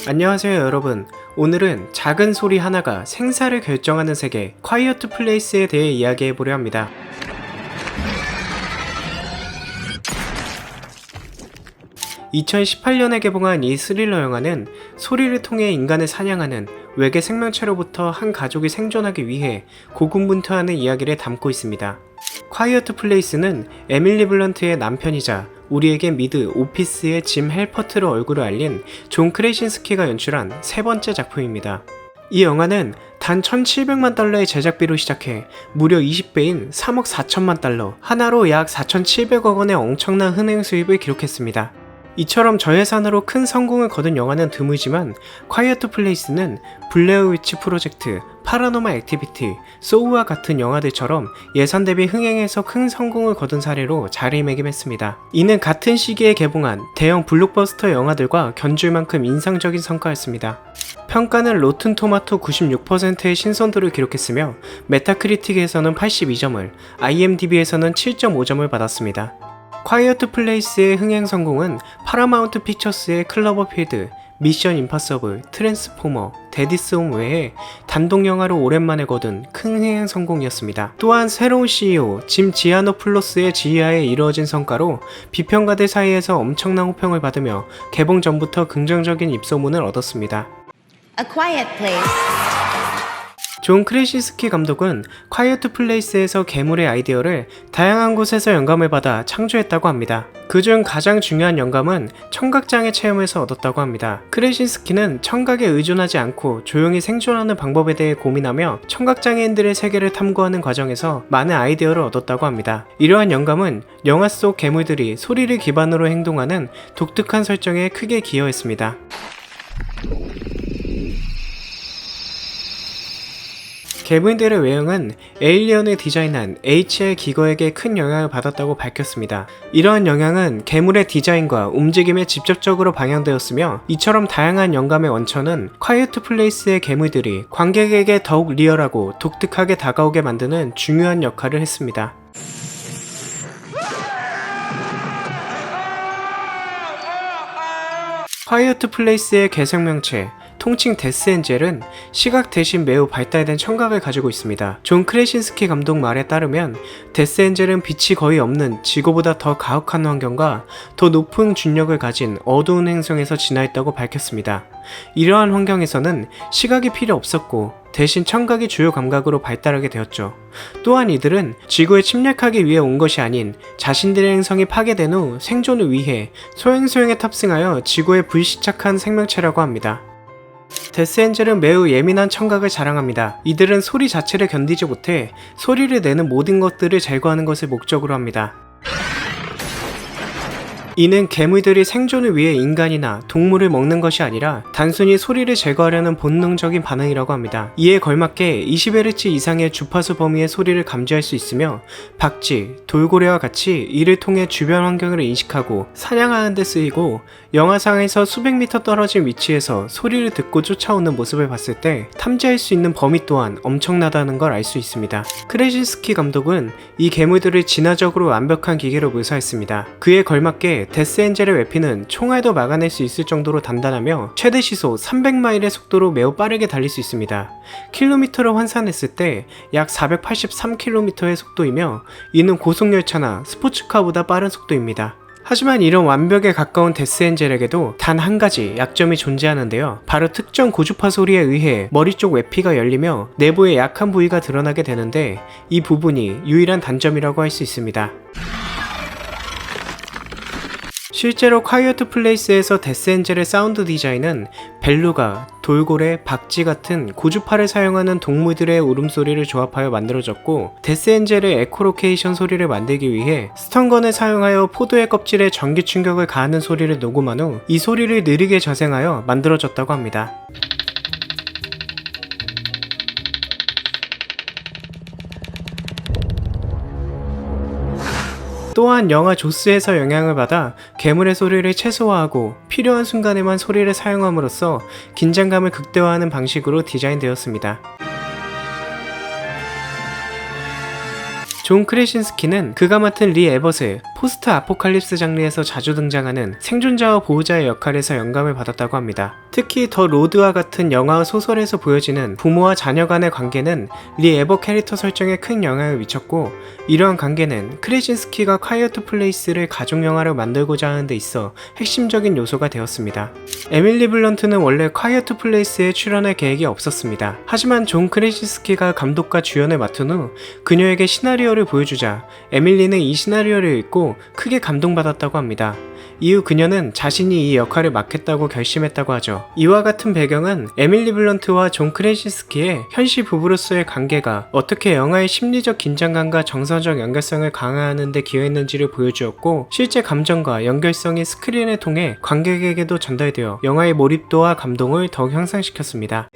안녕하세요 여러분. 오늘은 작은 소리 하나가 생사를 결정하는 세계 quiet place에 대해 이야기해보려 합니다. (2018년에) 개봉한 이 스릴러 영화는 소리를 통해 인간을 사냥하는 외계 생명체로부터 한 가족이 생존하기 위해 고군분투하는 이야기를 담고 있습니다. quiet place는 에밀리 블런트의 남편이자 우리에게 미드 오피스의 짐 헬퍼트로 얼굴을 알린 존 크레신스키가 연출한 세 번째 작품입니다. 이 영화는 단 1,700만 달러의 제작비로 시작해 무려 20배인 3억 4천만 달러, 하나로 약 4,700억 원의 엄청난 흥행 수입을 기록했습니다. 이처럼 저예산으로 큰 성공을 거둔 영화는 드물지만 quiet place는 블레어 위치 프로젝트, 파라노멀 액티비티, 소우와 같은 영화들처럼 예산 대비 흥행에서 큰 성공을 거둔 사례로 자리매김했습니다. 이는 같은 시기에 개봉한 대형 블록버스터 영화들과 견줄 만큼 인상적인 성과였습니다. 평가는 로튼 토마토 96%의 신선도를 기록했으며 메타크리틱에서는 82점을, IMDb에서는 7.5점을 받았습니다. quiet place의 흥행 성공은 파라마운트 픽처스의 클로버필드, 미션 임파서블, 트랜스포머, 데디스 홈 외에 단독 영화로 오랜만에 거둔 큰 흥행 성공이었습니다. 또한 새로운 CEO 짐 지아노플로스의 지휘하에 이루어진 성과로 비평가들 사이에서 엄청난 호평을 받으며 개봉 전부터 긍정적인 입소문을 얻었습니다. A Quiet Place. 존 크레신스키 감독은 quiet place에서 괴물의 아이디어를 다양한 곳에서 영감을 받아 창조했다고 합니다. 그중 가장 중요한 영감은 청각장애 체험에서 얻었다고 합니다. 크레신스키는 청각에 의존하지 않고 조용히 생존하는 방법에 대해 고민하며 청각장애인들의 세계를 탐구하는 과정에서 많은 아이디어를 얻었다고 합니다. 이러한 영감은 영화 속 괴물들이 소리를 기반으로 행동하는 독특한 설정에 크게 기여했습니다. 괴물들의 외형은 에일리언을 디자인한 HR 기거에게 큰 영향을 받았다고 밝혔습니다. 이러한 영향은 괴물의 디자인과 움직임에 직접적으로 방영되었으며 이처럼 다양한 영감의 원천은 quiet place의 괴물들이 관객에게 더욱 리얼하고 독특하게 다가오게 만드는 중요한 역할을 했습니다. quiet place의 개성명체 통칭 데스엔젤은 시각 대신 매우 발달된 청각을 가지고 있습니다. 존 크레신스키 감독 말에 따르면 데스엔젤은 빛이 거의 없는 지구보다 더 가혹한 환경과 더 높은 중력을 가진 어두운 행성에서 진화했다고 밝혔습니다. 이러한 환경에서는 시각이 필요 없었고 대신 청각이 주요 감각으로 발달하게 되었죠. 또한 이들은 지구에 침략하기 위해 온 것이 아닌 자신들의 행성이 파괴된 후 생존을 위해 소행소행에 탑승하여 지구에 불시착한 생명체라고 합니다. 데스엔젤은 매우 예민한 청각을 자랑합니다. 이들은 소리 자체를 견디지 못해 소리를 내는 모든 것들을 제거하는 것을 목적으로 합니다. 이는 괴물들이 생존을 위해 인간이나 동물을 먹는 것이 아니라 단순히 소리를 제거하려는 본능적인 반응이라고 합니다. 이에 걸맞게 20Hz 이상의 주파수 범위의 소리를 감지할 수 있으며 박쥐, 돌고래와 같이 이를 통해 주변 환경을 인식하고 사냥하는 데 쓰이고 영화상에서 수백 미터 떨어진 위치에서 소리를 듣고 쫓아오는 모습을 봤을 때 탐지할 수 있는 범위 또한 엄청나다는 걸 알 수 있습니다. 크레신스키 감독은 이 괴물들을 진화적으로 완벽한 기계로 묘사했습니다. 그에 걸맞게 데스엔젤의 외피는 총알도 막아낼 수 있을 정도로 단단하며 최대 시속 300마일의 속도로 매우 빠르게 달릴 수 있습니다. 킬로미터로 환산했을 때 약 483km의 속도이며 이는 고속열차나 스포츠카보다 빠른 속도입니다. 하지만 이런 완벽에 가까운 데스엔젤에게도 단 한 가지 약점이 존재하는데요. 바로 특정 고주파 소리에 의해 머리 쪽 외피가 열리며 내부의 약한 부위가 드러나게 되는데 이 부분이 유일한 단점이라고 할 수 있습니다. 실제로 quiet place에서 데스엔젤의 사운드 디자인은 벨루가, 돌고래, 박쥐 같은 고주파를 사용하는 동물들의 울음소리를 조합하여 만들어졌고 데스엔젤의 에코로케이션 소리를 만들기 위해 스턴건을 사용하여 포도의 껍질에 전기 충격을 가하는 소리를 녹음한 후 이 소리를 느리게 저생하여 만들어졌다고 합니다. 또한 영화 조스에서 영향을 받아 괴물의 소리를 최소화하고 필요한 순간에만 소리를 사용함으로써 긴장감을 극대화하는 방식으로 디자인되었습니다. 존 크레신스키는 그가 맡은 리 에버스의 포스트 아포칼립스 장르에서 자주 등장하는 생존자와 보호자의 역할에서 영감을 받았다고 합니다. 특히 더 로드와 같은 영화와 소설에서 보여지는 부모와 자녀 간의 관계는 리 에버 캐릭터 설정에 큰 영향을 미쳤고, 이러한 관계는 크레신스키가 콰이어트 플레이스를 가족영화로 만들고자 하는 데 있어 핵심적인 요소가 되었습니다. 에밀리 블런트는 원래 콰이어트 플레이스에 출연할 계획이 없었습니다. 하지만 존 크레신스키가 감독과 주연을 맡은 후 그녀에게 시나리오를 보여주자 에밀리는 이 시나리오를 읽고 크게 감동받았다고 합니다. 이후 그녀는 자신이 이 역할을 맡겠다고 결심했다고 하죠. 이와 같은 배경은 에밀리 블런트와 존 크레신스키의 현실 부부로서의 관계가 어떻게 영화의 심리적 긴장감과 정서적 연결성을 강화하는 데 기여했는지를 보여주었고, 실제 감정과 연결성이 스크린을 통해 관객에게도 전달되어 영화의 몰입도와 감동을 더욱 향상시켰습니다.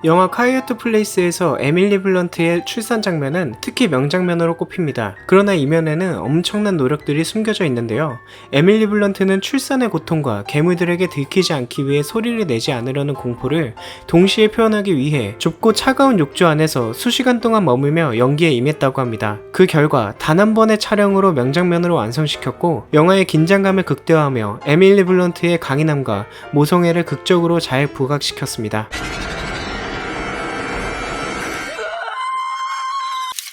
영화 콰이어트 플레이스에서 에밀리 블런트의 출산 장면은 특히 명장면으로 꼽힙니다. 그러나 이면에는 엄청난 노력들이 숨겨져 있는데요. 에밀리 블런트는 출산의 고통과 괴물들에게 들키지 않기 위해 소리를 내지 않으려는 공포를 동시에 표현하기 위해 좁고 차가운 욕조 안에서 수시간 동안 머물며 연기에 임했다고 합니다. 그 결과 단 한 번의 촬영으로 명장면으로 완성시켰고, 영화의 긴장감을 극대화하며 에밀리 블런트의 강인함과 모성애를 극적으로 잘 부각시켰습니다.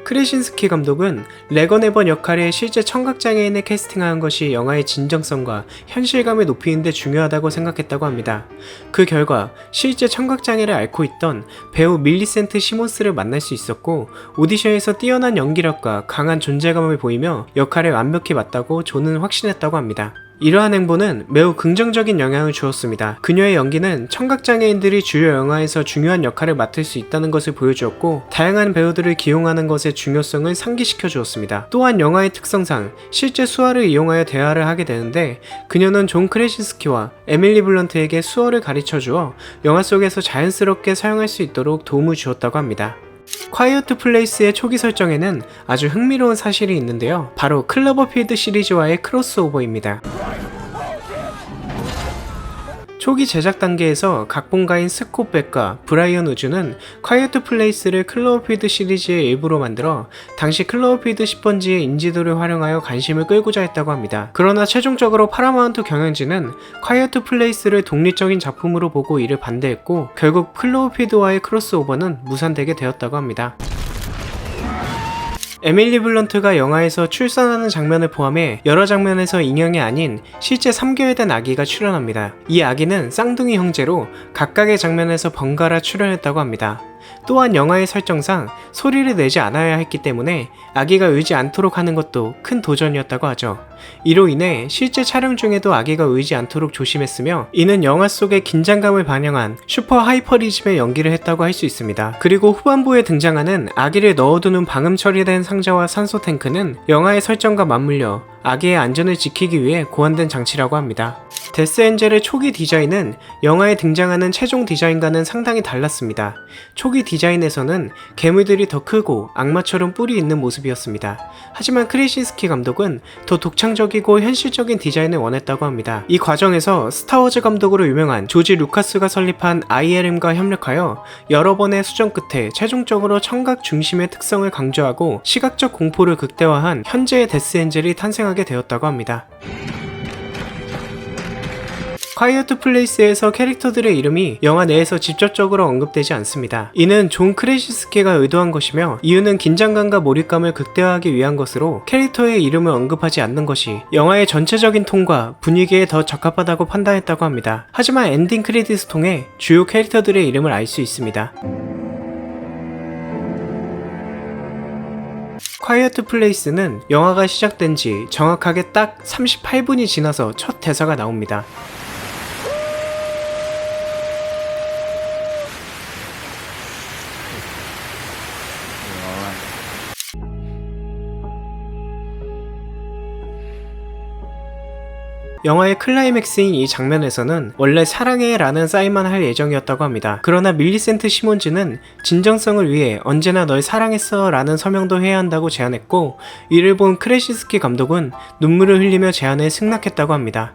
크레신스키 감독은 레건 에번 역할에 실제 청각장애인을 캐스팅한 것이 영화의 진정성과 현실감을 높이는 데 중요하다고 생각했다고 합니다. 그 결과 실제 청각장애를 앓고 있던 배우 밀리센트 시몬스를 만날 수 있었고, 오디션에서 뛰어난 연기력과 강한 존재감을 보이며 역할을 완벽히 맡다고 존은 확신했다고 합니다. 이러한 행보는 매우 긍정적인 영향을 주었습니다. 그녀의 연기는 청각장애인들이 주요 영화에서 중요한 역할을 맡을 수 있다는 것을 보여주었고, 다양한 배우들을 기용하는 것의 중요성을 상기시켜 주었습니다. 또한 영화의 특성상 실제 수화를 이용하여 대화를 하게 되는데, 그녀는 존 크레신스키와 에밀리 블런트에게 수어를 가르쳐 주어 영화 속에서 자연스럽게 사용할 수 있도록 도움을 주었다고 합니다. 콰이어트 플레이스의 초기 설정에는 아주 흥미로운 사실이 있는데요. 바로 클로버필드 시리즈와의 크로스오버입니다. 초기 제작 단계에서 각본가인 스콧 백과 브라이언 우즈는 콰이어트 플레이스를 클로버필드 시리즈의 일부로 만들어 당시 클로버필드 10번지의 인지도를 활용하여 관심을 끌고자 했다고 합니다. 그러나 최종적으로 파라마운트 경영진은 콰이어트 플레이스를 독립적인 작품으로 보고 이를 반대했고, 결국 클로버필드와의 크로스오버는 무산되게 되었다고 합니다. 에밀리 블런트가 영화에서 출산하는 장면을 포함해 여러 장면에서 인형이 아닌 실제 3개월 된 아기가 출연합니다. 이 아기는 쌍둥이 형제로 각각의 장면에서 번갈아 출연했다고 합니다. 또한 영화의 설정상 소리를 내지 않아야 했기 때문에 아기가 울지 않도록 하는 것도 큰 도전이었다고 하죠. 이로 인해 실제 촬영 중에도 아기가 울지 않도록 조심했으며, 이는 영화 속의 긴장감을 반영한 슈퍼 하이퍼리즘의 연기를 했다고 할 수 있습니다. 그리고 후반부에 등장하는 아기를 넣어두는 방음 처리된 상자와 산소 탱크는 영화의 설정과 맞물려 아기의 안전을 지키기 위해 고안된 장치라고 합니다. 데스 엔젤의 초기 디자인은 영화에 등장하는 최종 디자인과는 상당히 달랐습니다. 초기 디자인에서는 괴물들이 더 크고 악마처럼 뿔이 있는 모습이었습니다. 하지만 크레신스키 감독은 더 독창적이고 현실적인 디자인을 원했다고 합니다. 이 과정에서 스타워즈 감독으로 유명한 조지 루카스가 설립한 ILM과 협력하여 여러 번의 수정 끝에 최종적으로 청각 중심의 특성을 강조하고 시각적 공포를 극대화한 현재의 데스 엔젤이 탄생하게 되었다고 합니다. 콰이어트 플레이스에서 캐릭터들의 이름이 영화 내에서 직접적으로 언급되지 않습니다. 이는 존 크레신스키가 의도한 것이며, 이유는 긴장감과 몰입감을 극대화하기 위한 것으로 캐릭터의 이름을 언급하지 않는 것이 영화의 전체적인 톤과 분위기에 더 적합하다고 판단했다고 합니다. 하지만 엔딩 크레딧을 통해 주요 캐릭터들의 이름을 알 수 있습니다. 콰이어트 플레이스는 영화가 시작된 지 정확하게 딱 38분이 지나서 첫 대사가 나옵니다. 영화의 클라이맥스인 이 장면에서는 원래 사랑해 라는 사인만 할 예정이었다고 합니다. 그러나 밀리센트 시몬즈는 진정성을 위해 언제나 널 사랑했어 라는 서명도 해야 한다고 제안했고, 이를 본 크레신스키 감독은 눈물을 흘리며 제안에 승낙했다고 합니다.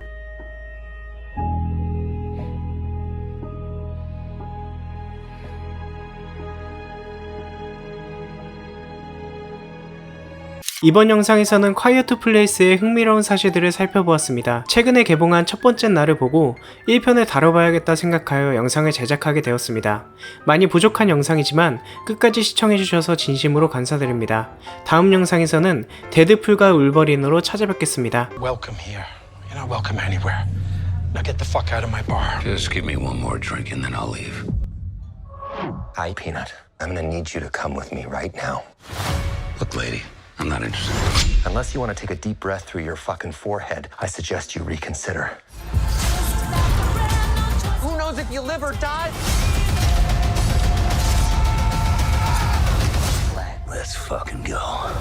이번 영상에서는 콰이어트 플레이스의 흥미로운 사실들을 살펴보았습니다. 최근에 개봉한 첫 번째 날을 보고 1편을 다뤄봐야겠다 생각하여 영상을 제작하게 되었습니다. 많이 부족한 영상이지만 끝까지 시청해주셔서 진심으로 감사드립니다. 다음 영상에서는 데드풀과 울버린으로 찾아뵙겠습니다. Welcome here. You're not welcome anywhere. Now get the fuck out of my bar. Just give me one more drink and then I'll leave. Hi, Peanut. I'm gonna need you to come with me right now. Look, lady, I'm not interested. Unless you want to take a deep breath through your fucking forehead, I suggest you reconsider. Who knows if you live or die? Let's fucking go.